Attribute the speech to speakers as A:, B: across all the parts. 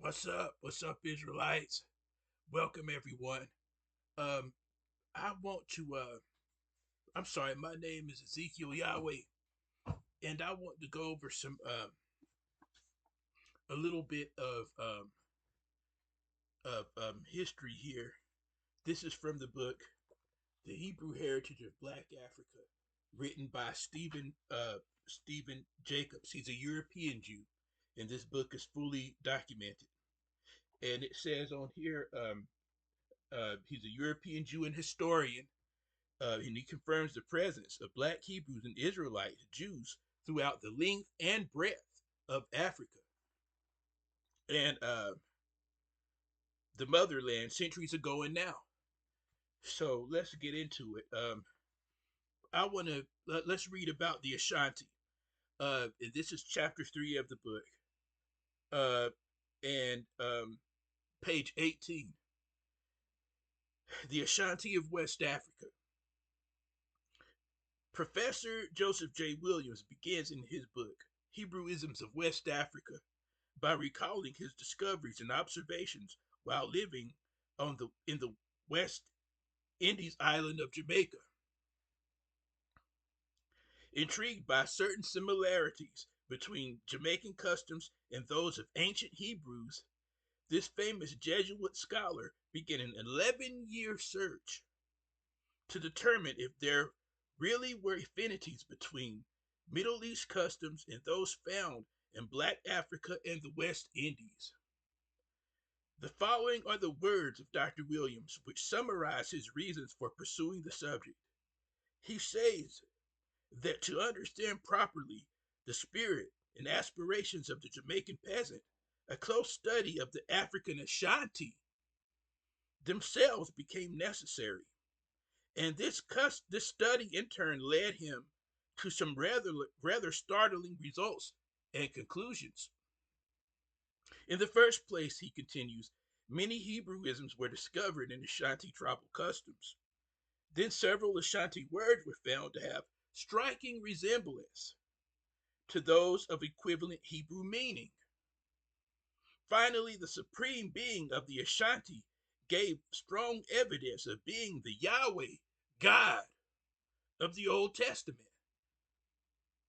A: What's up? What's up, Israelites? Welcome, everyone. Um, I want to, I'm sorry, my name is Ezekiel Yahweh, and I want to go over a little bit of history here. This is from the book, The Hebrew Heritage of Black Africa, written by Stephen Jacobs. He's a European Jew, and this book is fully documented. And it says on here, he's a European Jew and historian, and he confirms the presence of black Hebrews and Israelite Jews throughout the length and breadth of Africa and the motherland centuries ago and now. So let's get into it. I want to let's read about the Ashanti. And this is chapter 3 of the book, and page 18. The Ashanti of West Africa. Professor Joseph J. Williams begins in his book, Hebrewisms of West Africa, by recalling his discoveries and observations while living in the West Indies island of Jamaica. Intrigued by certain similarities between Jamaican customs and those of ancient Hebrews, this famous Jesuit scholar began an 11-year search to determine if there really were affinities between Middle East customs and those found in Black Africa and the West Indies. The following are the words of Dr. Williams, which summarize his reasons for pursuing the subject. He says that to understand properly the spirit and aspirations of the Jamaican peasant, a close study of the African Ashanti themselves became necessary. And this study in turn led him to some rather startling results and conclusions. In the first place, he continues, many Hebrewisms were discovered in Ashanti tribal customs. Then several Ashanti words were found to have striking resemblance to those of equivalent Hebrew meaning. Finally, the supreme being of the Ashanti gave strong evidence of being the Yahweh, God of the Old Testament.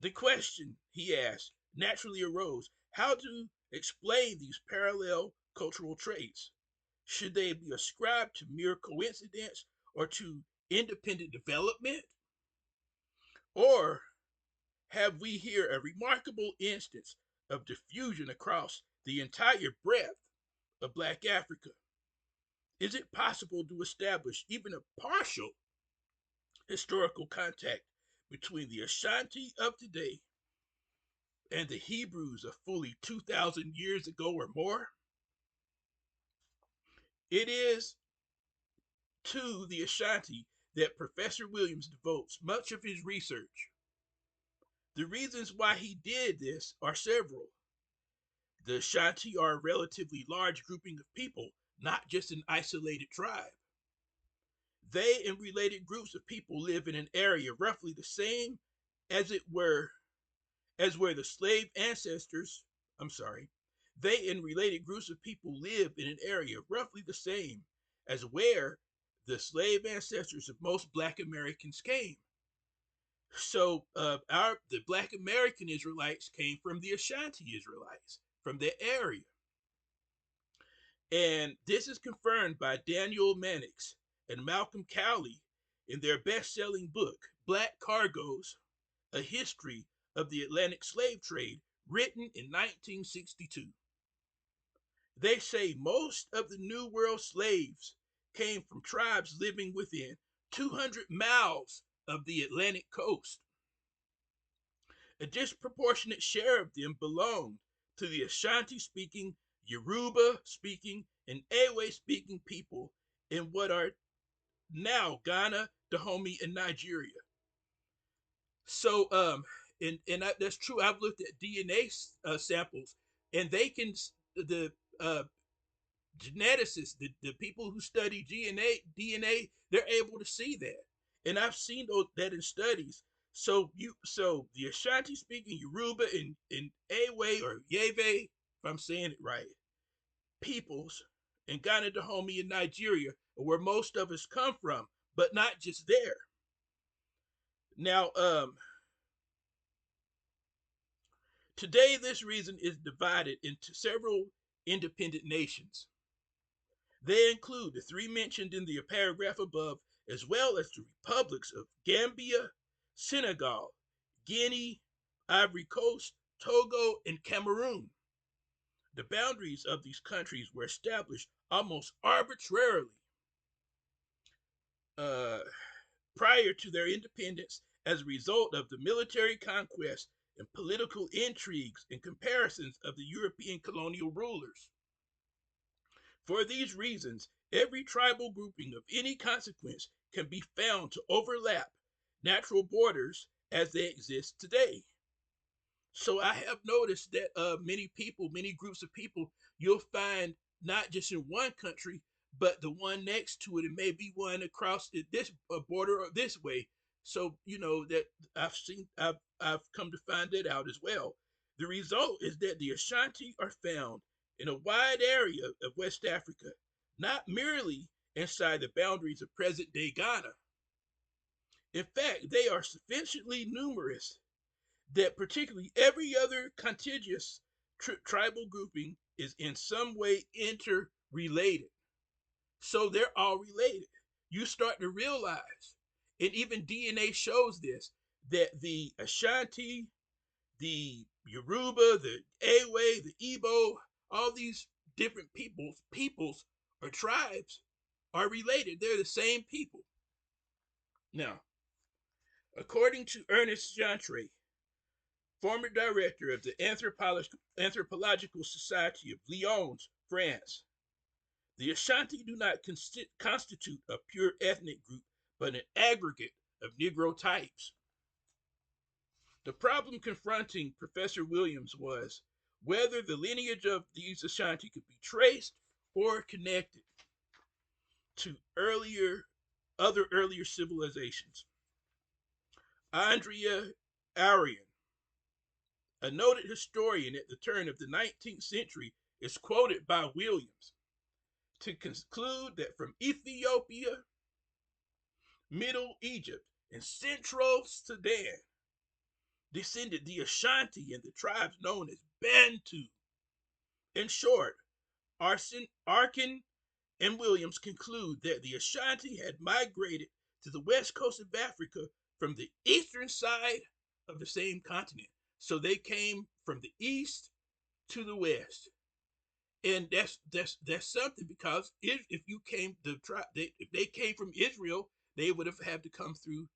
A: The question, he asked, naturally arose, how to explain these parallel cultural traits? Should they be ascribed to mere coincidence or to independent development? Or have we here a remarkable instance of diffusion across the entire breadth of Black Africa? Is it possible to establish even a partial historical contact between the Ashanti of today and the Hebrews of fully 2,000 years ago or more? It is to the Ashanti that Professor Williams devotes much of his research. The reasons why he did this are several. The Ashanti are a relatively large grouping of people, not just an isolated tribe. They and related groups of people live in an area roughly the same as it were as where the slave ancestors, I'm sorry, they and related groups of people live in an area roughly the same as where the slave ancestors of most Black Americans came. So the Black American Israelites came from the Ashanti Israelites, from their area. And this is confirmed by Daniel Mannix and Malcolm Cowley in their best-selling book, Black Cargoes, A History of the Atlantic Slave Trade, written in 1962. They say most of the New World slaves came from tribes living within 200 miles of the Atlantic coast. A disproportionate share of them belonged to the Ashanti-speaking, Yoruba-speaking, and Ewe-speaking people in what are now Ghana, Dahomey, and Nigeria. So, that's true. I've looked at DNA samples, and they can the geneticists, the people who study DNA, they're able to see that, and I've seen that in studies. So the Ashanti speaking Yoruba and Ewe or Yeve, if I'm saying it right, peoples in Ghana, Dahomey, and Nigeria, where most of us come from, but not just there. Now, today this region is divided into several independent nations. They include the three mentioned in the paragraph above, as well as the republics of Gambia, Senegal, Guinea, Ivory Coast, Togo, and Cameroon. The boundaries of these countries were established almost arbitrarily uh, prior to their independence as a result of the military conquest and political intrigues and comparisons of the European colonial rulers. For these reasons, every tribal grouping of any consequence can be found to overlap natural borders as they exist today. So I have noticed that many people, many groups of people, you'll find not just in one country, but the one next to it, and maybe one across this border or this way. So you know that I've come to find that out as well. The result is that the Ashanti are found in a wide area of West Africa, not merely inside the boundaries of present-day Ghana. In fact, they are sufficiently numerous that particularly every other contiguous tribal grouping is in some way interrelated. So they're all related. You start to realize, and even DNA shows this, that the Ashanti, the Yoruba, the Ewe, the Igbo, all these different peoples or tribes are related. They're the same people. Now, according to Ernest Jantre, former director of the Anthropological Society of Lyons, France, the Ashanti do not constitute a pure ethnic group, but an aggregate of Negro types. The problem confronting Professor Williams was whether the lineage of these Ashanti could be traced or connected to earlier civilizations. Andrea Arian, a noted historian at the turn of the 19th century, is quoted by Williams to conclude that from Ethiopia, Middle Egypt, and Central Sudan descended the Ashanti and the tribes known as Bantu. In short, Arkin and Williams conclude that the Ashanti had migrated to the west coast of Africa from the eastern side of the same continent. So they came from the east to the west. And that's something, because if you came if they came from Israel, they would have had to come through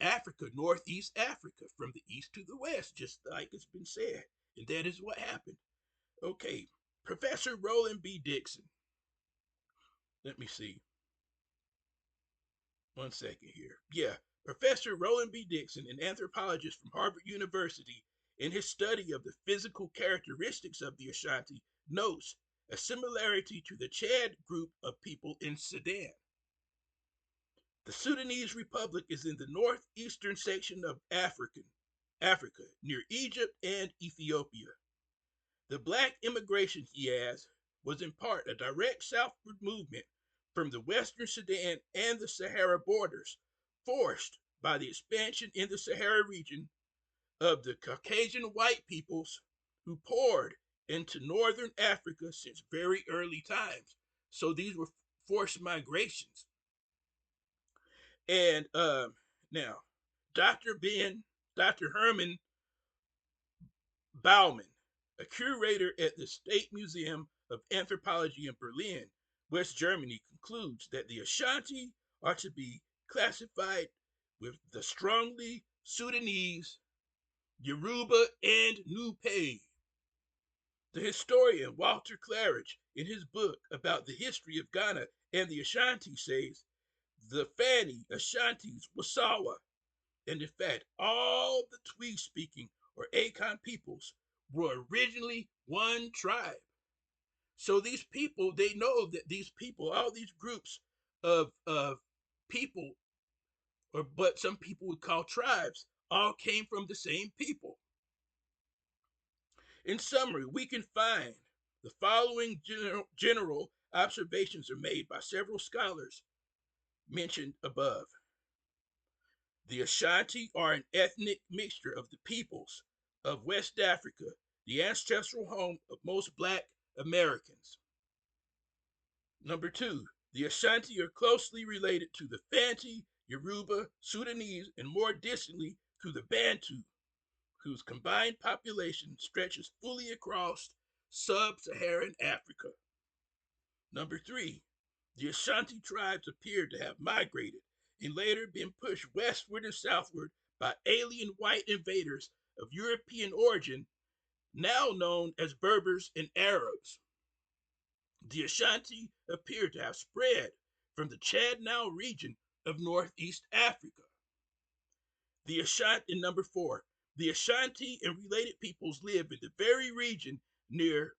A: Africa, northeast Africa, from the east to the west, just like it's been said, and that is what happened. Okay, Professor Roland B. Dixon. Let me see. 1 second here. Yeah, Professor Roland B. Dixon, an anthropologist from Harvard University, in his study of the physical characteristics of the Ashanti, notes a similarity to the Chad group of people in Sudan. The Sudanese Republic is in the northeastern section of Africa, near Egypt and Ethiopia. The black immigration, he adds, was in part a direct southward movement from the western Sudan and the Sahara borders, forced by the expansion in the Sahara region of the Caucasian white peoples who poured into northern Africa since very early times. So these were forced migrations. And now, Dr. Herman Baumann, a curator at the State Museum of Anthropology in Berlin, West Germany, concludes that the Ashanti are to be classified with the strongly Sudanese, Yoruba, and Nupe. The historian Walter Claridge, in his book about the history of Ghana and the Ashanti, says the Fani, Ashantis, Wasawa, and in fact all the Twi-speaking or Akan peoples were originally one tribe. So these people, they know that these people, all these groups of people, or but some people would call tribes, all came from the same people. In summary, we can find The following general observations are made by several scholars mentioned above. The Ashanti are an ethnic mixture of the peoples of West Africa, the ancestral home of most Black Americans. Number two, the Ashanti are closely related to the Fanti, Yoruba, Sudanese, and more distantly to the Bantu, whose combined population stretches fully across sub-Saharan Africa. Number three, the Ashanti tribes appear to have migrated and later been pushed westward and southward by alien white invaders of European origin, now known as Berbers and Arabs. The Ashanti appear to have spread from the Chad Nile region of northeast Africa. The Ashanti, and number four, the Ashanti and related peoples live in the very region near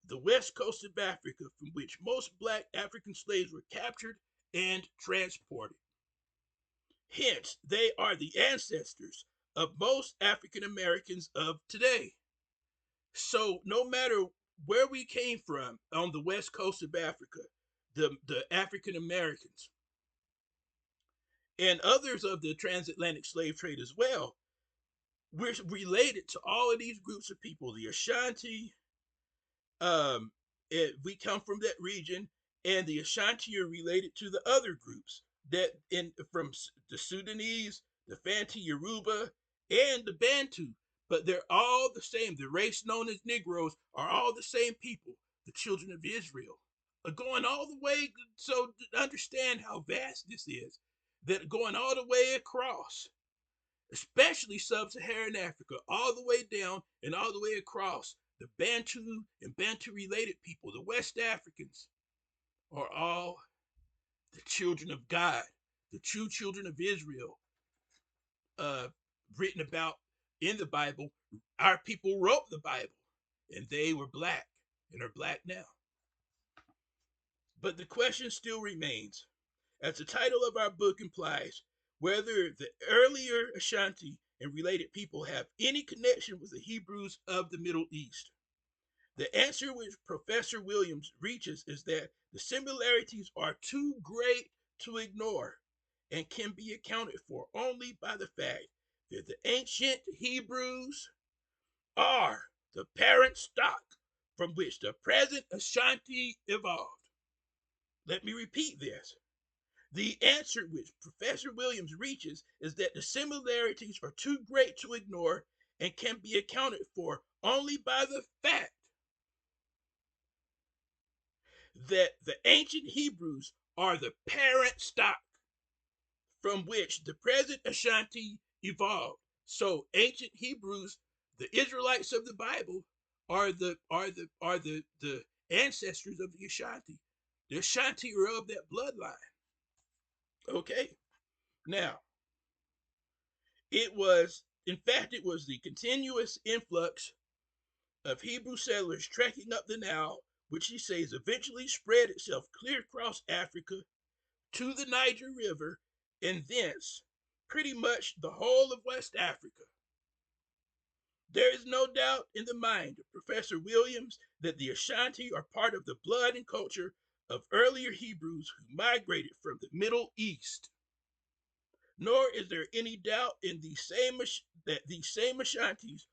A: the west coast of Africa from which most Black African slaves were captured and transported. Hence, they are the ancestors of most African Americans of today. So, no matter where we came from on the west coast of Africa, the African Americans and others of the transatlantic slave trade as well, we're related to all of these groups of people. The Ashanti, we come from that region, and the Ashanti are related to the other groups from the Sudanese, the Fanti, Yoruba, and the Bantu. But they're all the same. The race known as Negroes are all the same people, the children of Israel. Going all the way, so to understand how vast this is, that going all the way across, especially sub-Saharan Africa, all the way down and all the way across, the Bantu and Bantu-related people, the West Africans, are all the children of God, the true children of Israel, written about in the Bible. Our people wrote the Bible, and they were Black and are Black now. But the question still remains, as the title of our book implies, whether the earlier Ashanti and related people have any connection with the Hebrews of the Middle East. The answer which Professor Williams reaches is that the similarities are too great to ignore and can be accounted for only by the fact that the ancient Hebrews are the parent stock from which the present Ashanti evolved. Let me repeat this. The answer which Professor Williams reaches is that the similarities are too great to ignore and can be accounted for only by the fact that the ancient Hebrews are the parent stock from which the present Ashanti evolved. So ancient Hebrews, the Israelites of the Bible, are the ancestors of the Ashanti. The Ashanti are of that bloodline. Okay. Now, it was the continuous influx of Hebrew settlers trekking up the Nile, which he says eventually spread itself clear across Africa to the Niger River, and thence pretty much the whole of West Africa. There is no doubt in the mind of Professor Williams that the Ashanti are part of the blood and culture of earlier Hebrews who migrated from the Middle East. Nor is there any doubt in that these same Ashantis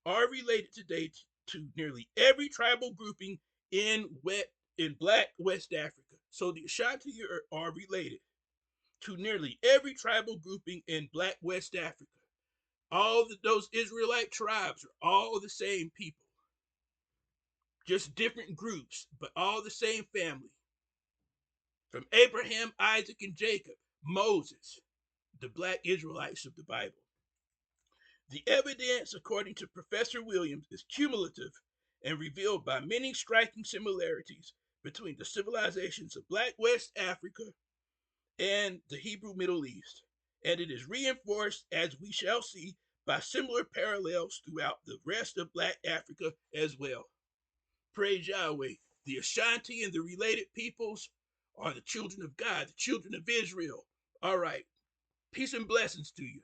A: are related today to nearly every tribal grouping in Black West Africa. So the Ashanti are related to nearly every tribal grouping in Black West Africa. Those Israelite tribes are all the same people, just different groups, but all the same family. From Abraham, Isaac, and Jacob, Moses, the Black Israelites of the Bible. The evidence, according to Professor Williams, is cumulative and revealed by many striking similarities between the civilizations of Black West Africa and the Hebrew Middle East, and it is reinforced, as we shall see, by similar parallels throughout the rest of Black Africa as well. Praise Yahweh. The Ashanti and the related peoples are the children of God, the children of Israel. All right. Peace and blessings to you.